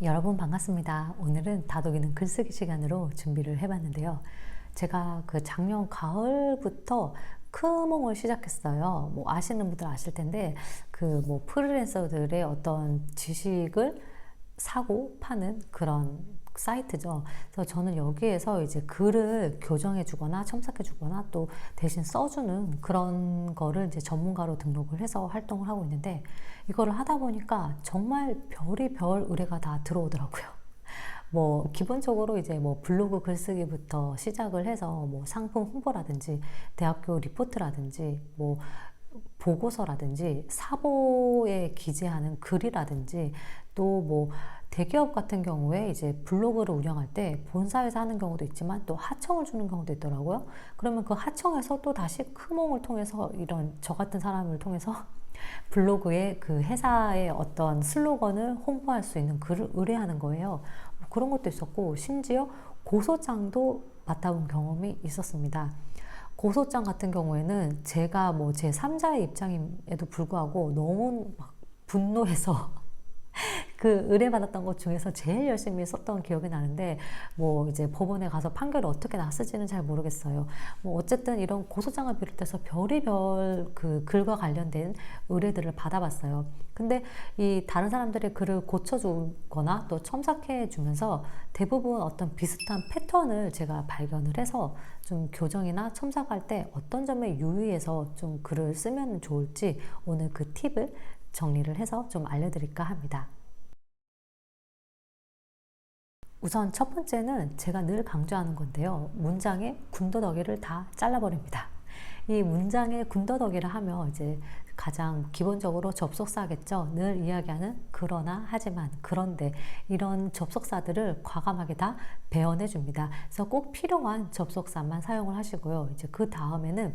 여러분 반갑습니다. 오늘은 다독이는 글쓰기 시간으로 준비를 해봤는데요. 제가 그 작년 가을부터 크몽을 시작했어요. 뭐 아시는 분들 아실 텐데 그 뭐 프리랜서들의 어떤 지식을 사고 파는 그런 사이트죠. 그래서 저는 여기에서 이제 글을 교정해 주거나 첨삭해 주거나 또 대신 써주는 그런 거를 이제 전문가로 등록을 해서 활동을 하고 있는데, 이거를 하다 보니까 정말 별의별 의뢰가 다 들어오더라고요. 뭐 기본적으로 이제 뭐 블로그 글쓰기부터 시작을 해서 뭐 상품 홍보라든지 대학교 리포트라든지 뭐 보고서라든지 사보에 기재하는 글이라든지 또 뭐 대기업 같은 경우에 이제 블로그를 운영할 때 본사에서 하는 경우도 있지만 또 하청을 주는 경우도 있더라고요. 그러면 그 하청에서 또 다시 크몽을 통해서 이런 저 같은 사람을 통해서 블로그에 그 회사의 어떤 슬로건을 홍보할 수 있는 글을 의뢰하는 거예요. 뭐 그런 것도 있었고, 심지어 고소장도 맡아본 경험이 있었습니다. 고소장 같은 경우에는 제가 뭐 제 3자의 입장임에도 불구하고 너무 막 분노해서 그 의뢰받았던 것 중에서 제일 열심히 썼던 기억이 나는데, 뭐 이제 법원에 가서 판결이 어떻게 났을지는 잘 모르겠어요. 뭐 어쨌든 이런 고소장을 비롯해서 별의별 그 글과 관련된 의뢰들을 받아봤어요. 근데 이 다른 사람들의 글을 고쳐주거나 또 첨삭해 주면서 대부분 어떤 비슷한 패턴을 제가 발견을 해서 좀 교정이나 첨삭할 때 어떤 점에 유의해서 좀 글을 쓰면 좋을지 오늘 그 팁을 정리를 해서 좀 알려드릴까 합니다. 우선 첫 번째는 제가 늘 강조하는 건데요. 문장의 군더더기를 다 잘라버립니다. 이 문장의 군더더기를 하면 이제 가장 기본적으로 접속사겠죠. 늘 이야기하는 그러나, 하지만, 그런데, 이런 접속사들을 과감하게 다 배원해 줍니다. 그래서 꼭 필요한 접속사만 사용을 하시고요. 이제 그 다음에는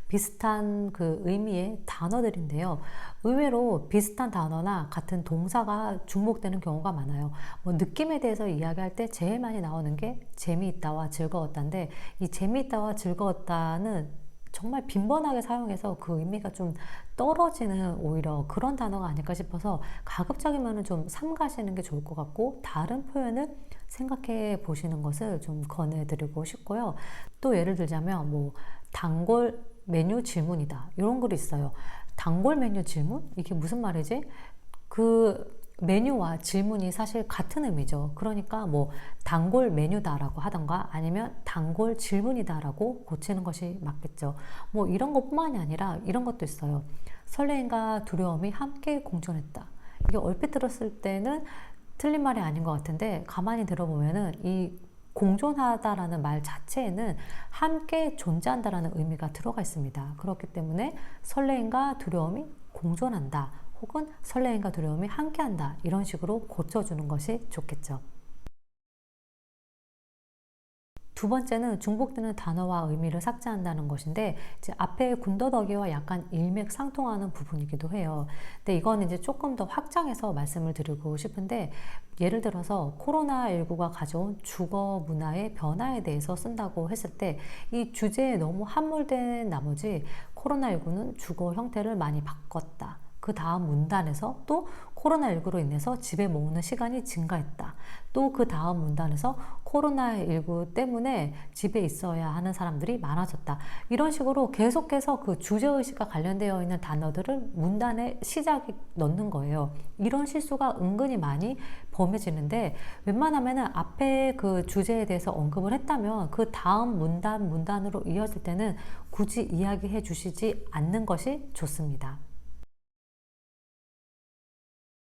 비슷한 그 의미의 단어들인데요. 의외로 비슷한 단어나 같은 동사가 중복되는 경우가 많아요. 뭐 느낌에 대해서 이야기할 때 제일 많이 나오는 게 재미있다와 즐거웠다인데, 이 재미있다와 즐거웠다는 정말 빈번하게 사용해서 그 의미가 좀 떨어지는 오히려 그런 단어가 아닐까 싶어서 가급적이면 좀 삼가시는 게 좋을 것 같고, 다른 표현을 생각해 보시는 것을 좀 권해드리고 싶고요. 또 예를 들자면 뭐 단골 메뉴 질문이다, 이런 글이 있어요. 단골 메뉴 질문? 이게 무슨 말이지? 그 메뉴와 질문이 사실 같은 의미죠. 그러니까 뭐 단골 메뉴다라고 하던가 아니면 단골 질문이다라고 고치는 것이 맞겠죠. 뭐 이런 것뿐만이 아니라 이런 것도 있어요. 설레임과 두려움이 함께 공존했다. 이게 얼핏 들었을 때는 틀린 말이 아닌 것 같은데, 가만히 들어보면은 이 공존하다라는 말 자체에는 함께 존재한다라는 의미가 들어가 있습니다. 그렇기 때문에 설레임과 두려움이 공존한다, 혹은 설레임과 두려움이 함께한다, 이런 식으로 고쳐주는 것이 좋겠죠. 두 번째는 중복되는 단어와 의미를 삭제한다는 것인데, 이제 앞에 군더더기와 약간 일맥상통하는 부분이기도 해요. 근데 이건 이제 조금 더 확장해서 말씀을 드리고 싶은데, 예를 들어서 코로나19가 가져온 주거 문화의 변화에 대해서 쓴다고 했을 때, 이 주제에 너무 함몰된 나머지 코로나19는 주거 형태를 많이 바꿨다, 그 다음 문단에서 또 코로나19로 인해서 집에 머무는 시간이 증가했다, 또 그 다음 문단에서 코로나19 때문에 집에 있어야 하는 사람들이 많아졌다, 이런 식으로 계속해서 그 주제의식과 관련되어 있는 단어들을 문단에 시작에 넣는 거예요. 이런 실수가 은근히 많이 범해지는데, 웬만하면 앞에 그 주제에 대해서 언급을 했다면 그 다음 문단으로 이어질 때는 굳이 이야기해 주시지 않는 것이 좋습니다.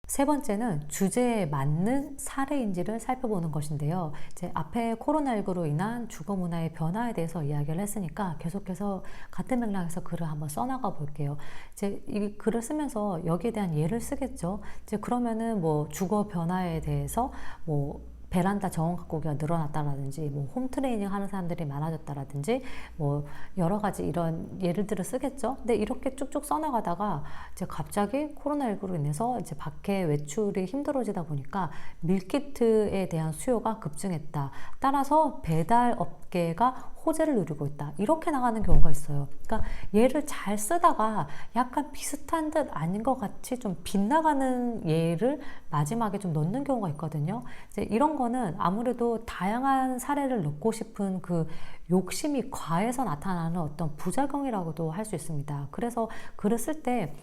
세 번째는 주제에 맞는 사례인지를 살펴보는 것인데요. 이제 앞에 코로나19로 인한 주거 문화의 변화에 대해서 이야기를 했으니까 계속해서 같은 맥락에서 글을 한번 써나가 볼게요. 이제 이 글을 쓰면서 여기에 대한 예를 쓰겠죠. 이제 그러면은 뭐 주거 변화에 대해서 뭐 베란다 정원 가꾸기가 늘어났다라든지, 뭐 홈트레이닝 하는 사람들이 많아졌다라든지, 뭐 여러 가지 이런 예를들을 쓰겠죠. 근데 이렇게 쭉쭉 써나가다가 이제 갑자기 코로나19로 인해서 이제 밖에 외출이 힘들어지다 보니까 밀키트에 대한 수요가 급증했다. 따라서 배달 업계가 호재를 누리고 있다. 이렇게 나가는 경우가 있어요. 그러니까 얘를 잘 쓰다가 약간 비슷한 듯 아닌 것 같이 좀 빗나가는 얘를 마지막에 좀 넣는 경우가 있거든요. 이제 이런 거는 아무래도 다양한 사례를 넣고 싶은 그 욕심이 과해서 나타나는 어떤 부작용이라고도 할 수 있습니다. 그래서 글을 쓸 때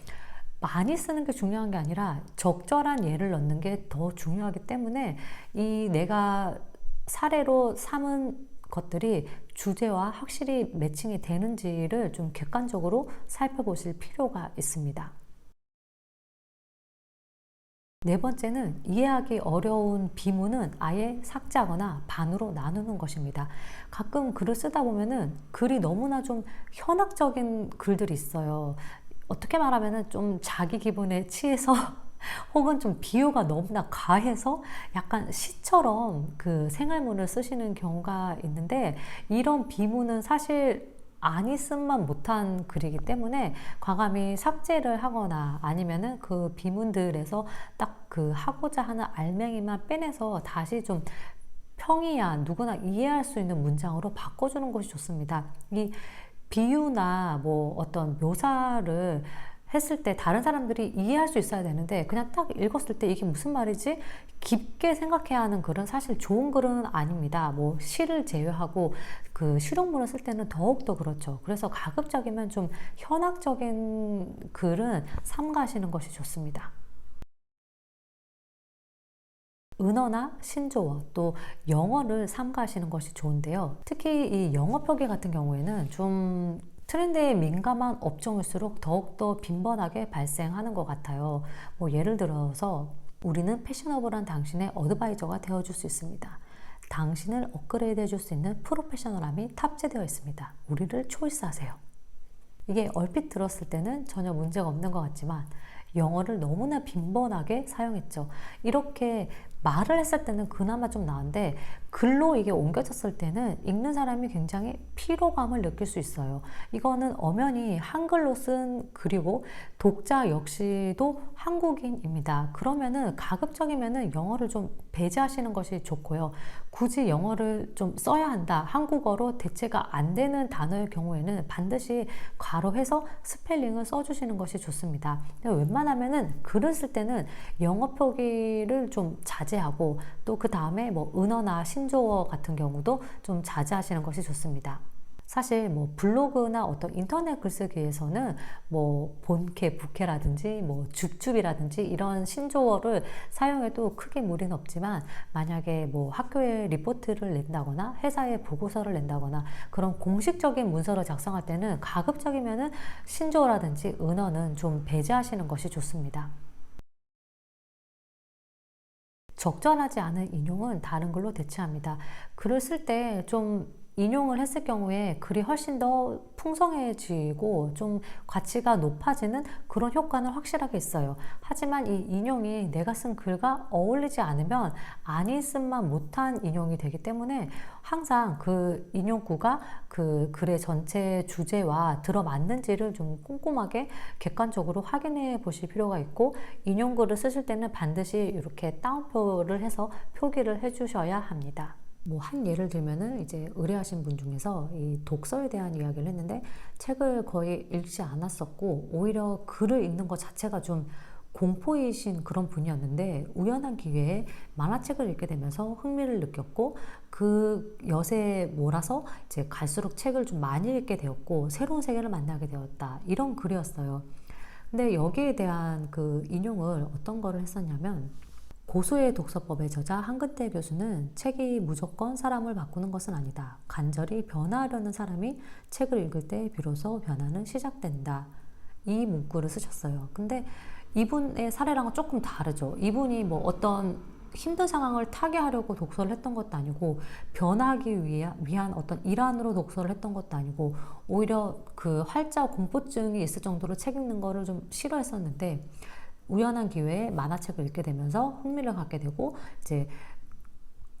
많이 쓰는 게 중요한 게 아니라 적절한 예를 넣는 게 더 중요하기 때문에 이 내가 사례로 삼은 것들이 주제와 확실히 매칭이 되는지를 좀 객관적으로 살펴보실 필요가 있습니다. 네 번째는 이해하기 어려운 비문은 아예 삭제하거나 반으로 나누는 것입니다. 가끔 글을 쓰다 보면은 글이 너무나 좀 현학적인 글들이 있어요. 어떻게 말하면은 좀 자기 기분에 취해서 혹은 좀 비유가 너무나 과해서 약간 시처럼 그 생활문을 쓰시는 경우가 있는데, 이런 비문은 사실 안 있음만 못한 글이기 때문에 과감히 삭제를 하거나 아니면은 그 비문들에서 딱 그 하고자 하는 알맹이만 빼내서 다시 좀 평이한 누구나 이해할 수 있는 문장으로 바꿔주는 것이 좋습니다. 이 비유나 뭐 어떤 묘사를 했을 때 다른 사람들이 이해할 수 있어야 되는데 그냥 딱 읽었을 때 이게 무슨 말이지? 깊게 생각해야 하는 글은 사실 좋은 글은 아닙니다. 뭐 시를 제외하고 그 실용문을 쓸 때는 더욱더 그렇죠. 그래서 가급적이면 좀 현학적인 글은 삼가시는 것이 좋습니다. 은어나 신조어 또 영어를 삼가하시는 것이 좋은데요. 특히 이 영어 표기 같은 경우에는 좀 트렌드에 민감한 업종일수록 더욱더 빈번하게 발생하는 것 같아요. 뭐 예를 들어서 우리는 패셔너블한 당신의 어드바이저가 되어줄 수 있습니다. 당신을 업그레이드 해줄 수 있는 프로페셔널함이 탑재되어 있습니다. 우리를 초이스하세요. 이게 얼핏 들었을 때는 전혀 문제가 없는 것 같지만 영어를 너무나 빈번하게 사용했죠. 이렇게 말을 했을 때는 그나마 좀 나은데 글로 이게 옮겨졌을 때는 읽는 사람이 굉장히 피로감을 느낄 수 있어요. 이거는 엄연히 한글로 쓴 글이고 독자 역시도 한국인입니다. 그러면은 가급적이면은 영어를 좀 배제하시는 것이 좋고요. 굳이 영어를 좀 써야 한다, 한국어로 대체가 안 되는 단어의 경우에는 반드시 괄호해서 스펠링을 써주시는 것이 좋습니다. 웬만하면은 글을 쓸 때는 영어 표기를 좀 자제하고 또 그 다음에 뭐 은어나 신조어 같은 경우도 좀 자제하시는 것이 좋습니다. 사실 뭐 블로그나 어떤 인터넷 글쓰기에서는 뭐 본캐, 부캐라든지 뭐 줍줍이라든지 이런 신조어를 사용해도 크게 무리는 없지만, 만약에 뭐 학교에 리포트를 낸다거나 회사에 보고서를 낸다거나 그런 공식적인 문서를 작성할 때는 가급적이면은 신조어라든지 은어는 좀 배제하시는 것이 좋습니다. 적절하지 않은 인용은 다른 글로 대체합니다. 글을 쓸 때 좀 인용을 했을 경우에 글이 훨씬 더 풍성해지고 좀 가치가 높아지는 그런 효과는 확실하게 있어요. 하지만 이 인용이 내가 쓴 글과 어울리지 않으면 아니 쓴만 못한 인용이 되기 때문에 항상 그 인용구가 그 글의 전체 주제와 들어맞는지를 좀 꼼꼼하게 객관적으로 확인해 보실 필요가 있고, 인용글을 쓰실 때는 반드시 이렇게 따옴표를 해서 표기를 해 주셔야 합니다. 뭐 한 예를 들면은 이제 의뢰하신 분 중에서 이 독서에 대한 이야기를 했는데 책을 거의 읽지 않았었고 오히려 글을 읽는 것 자체가 좀 공포이신 그런 분이었는데 우연한 기회에 만화책을 읽게 되면서 흥미를 느꼈고 그 엿에 몰아서 이제 갈수록 책을 좀 많이 읽게 되었고 새로운 세계를 만나게 되었다, 이런 글이었어요. 근데 여기에 대한 그 인용을 어떤 거를 했었냐면, 고수의 독서법의 저자 한근태 교수는 책이 무조건 사람을 바꾸는 것은 아니다. 간절히 변화하려는 사람이 책을 읽을 때 비로소 변화는 시작된다. 이 문구를 쓰셨어요. 근데 이분의 사례랑은 조금 다르죠. 이분이 뭐 어떤 힘든 상황을 타개하려고 독서를 했던 것도 아니고 변화하기 위한 어떤 일환으로 독서를 했던 것도 아니고 오히려 그 활자 공포증이 있을 정도로 책 읽는 거를 좀 싫어했었는데 우연한 기회에 만화책을 읽게 되면서 흥미를 갖게 되고 이제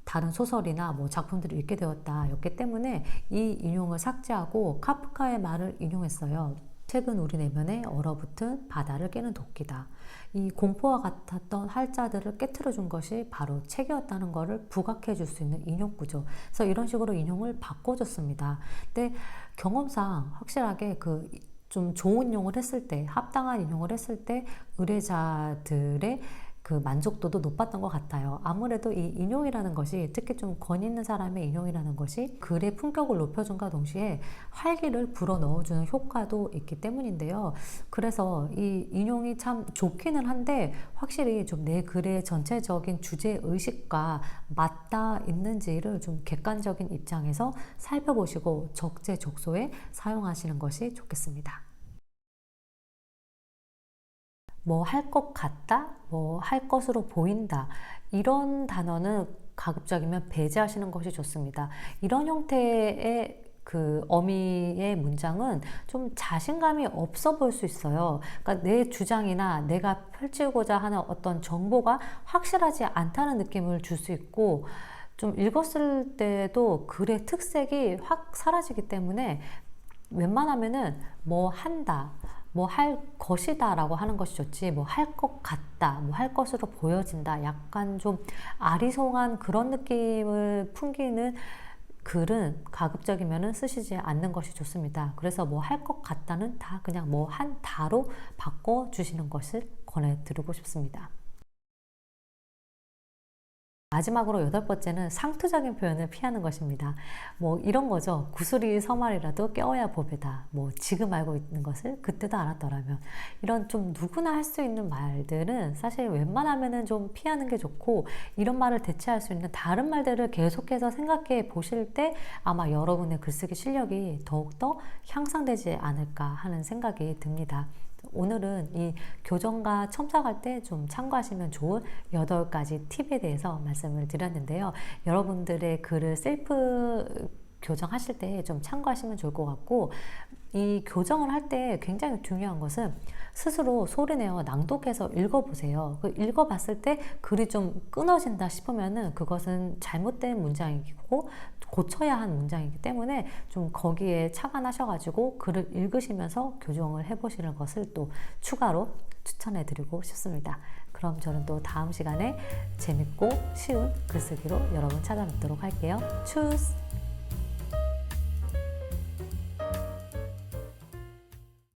다른 소설이나 뭐 작품들을 읽게 되었다 였기 때문에 이 인용을 삭제하고 카프카의 말을 인용했어요. 최근 우리 내면에 얼어붙은 바다를 깨는 도끼다. 이 공포와 같았던 활자들을 깨트려 준 것이 바로 책이었다는 것을 부각해 줄 수 있는 인용 구조. 그래서 이런 식으로 인용을 바꿔줬습니다. 근데 경험상 확실하게 좀 좋은 인용을 했을 때, 합당한 인용을 했을 때 의뢰자들의 그 만족도도 높았던 것 같아요. 아무래도 이 인용이라는 것이, 특히 좀 권위 있는 사람의 인용이라는 것이 글의 품격을 높여준과 동시에 활기를 불어 넣어주는 효과도 있기 때문인데요. 그래서 이 인용이 참 좋기는 한데 확실히 좀 내 글의 전체적인 주제 의식과 맞닿아 있는지를 좀 객관적인 입장에서 살펴보시고 적재적소에 사용하시는 것이 좋겠습니다. 뭐 할 것 같다, 뭐 할 것으로 보인다, 이런 단어는 가급적이면 배제하시는 것이 좋습니다. 이런 형태의 그 어미의 문장은 좀 자신감이 없어 보일 수 있어요. 그러니까 내 주장이나 내가 펼치고자 하는 어떤 정보가 확실하지 않다는 느낌을 줄 수 있고, 좀 읽었을 때도 글의 특색이 확 사라지기 때문에 웬만하면은 뭐 한다, 뭐 할 것이다 라고 하는 것이 좋지, 뭐 할 것 같다, 뭐 할 것으로 보여진다, 약간 좀 아리송한 그런 느낌을 풍기는 글은 가급적이면은 쓰시지 않는 것이 좋습니다. 그래서 뭐 할 것 같다는 다 그냥 뭐 한 다로 바꿔 주시는 것을 권해드리고 싶습니다. 마지막으로 여덟 번째는 상투적인 표현을 피하는 것입니다. 뭐 이런 거죠. 구슬이 서말이라도 껴야 보배다. 뭐 지금 알고 있는 것을 그때도 알았더라면. 이런 좀 누구나 할 수 있는 말들은 사실 웬만하면은 좀 피하는 게 좋고, 이런 말을 대체할 수 있는 다른 말들을 계속해서 생각해 보실 때 아마 여러분의 글쓰기 실력이 더욱더 향상되지 않을까 하는 생각이 듭니다. 오늘은 이 교정과 첨삭할 때 좀 참고하시면 좋은 8가지 팁에 대해서 말씀을 드렸는데요. 여러분들의 글을 셀프 교정하실 때 좀 참고하시면 좋을 것 같고, 이 교정을 할 때 굉장히 중요한 것은 스스로 소리내어 낭독해서 읽어보세요. 읽어봤을 때 글이 좀 끊어진다 싶으면은 그것은 잘못된 문장이고 고쳐야 한 문장이기 때문에 좀 거기에 착안하셔가지고 글을 읽으시면서 교정을 해보시는 것을 또 추가로 추천해드리고 싶습니다. 그럼 저는 또 다음 시간에 재밌고 쉬운 글쓰기로 여러분 찾아뵙도록 할게요. 추스!